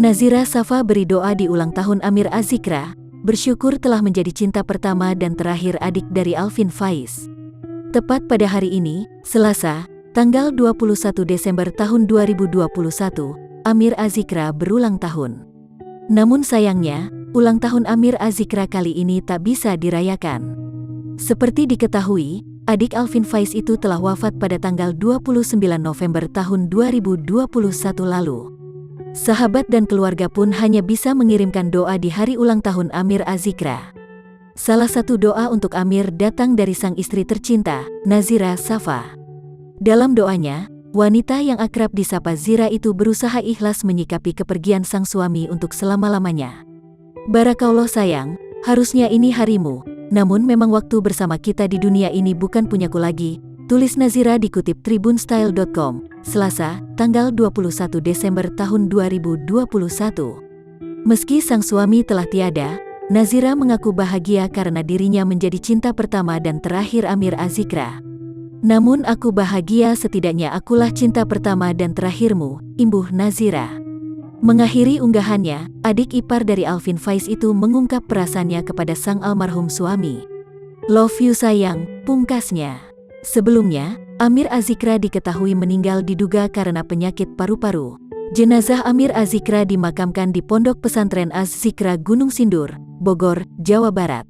Nazira Safa beri doa di ulang tahun Amir Azikra, bersyukur telah menjadi cinta pertama dan terakhir adik dari Alvin Faiz. Tepat pada hari ini, Selasa, tanggal 21 Desember tahun 2021, Amir Azikra berulang tahun. Namun sayangnya, ulang tahun Amir Azikra kali ini tak bisa dirayakan. Seperti diketahui, adik Alvin Faiz itu telah wafat pada tanggal 29 November tahun 2021 lalu. Sahabat dan keluarga pun hanya bisa mengirimkan doa di hari ulang tahun Amir Azikra. Salah satu doa untuk Amir datang dari sang istri tercinta, Nazira Safa. Dalam doanya, wanita yang akrab disapa Zira itu berusaha ikhlas menyikapi kepergian sang suami untuk selama-lamanya. Barakallah sayang, harusnya ini harimu, namun memang waktu bersama kita di dunia ini bukan punyaku lagi, tulis Nazira dikutip tribunstyle.com, Selasa, tanggal 21 Desember tahun 2021. Meski sang suami telah tiada, Nazira mengaku bahagia karena dirinya menjadi cinta pertama dan terakhir Amir Azikra. Namun aku bahagia setidaknya akulah cinta pertama dan terakhirmu, imbuh Nazira. Mengakhiri unggahannya, adik ipar dari Alvin Faiz itu mengungkap perasaannya kepada sang almarhum suami. Love you sayang, pungkasnya. Sebelumnya, Amir Azikra diketahui meninggal diduga karena penyakit paru-paru. Jenazah Amir Azikra dimakamkan di Pondok Pesantren Az-Zikra Gunung Sindur, Bogor, Jawa Barat.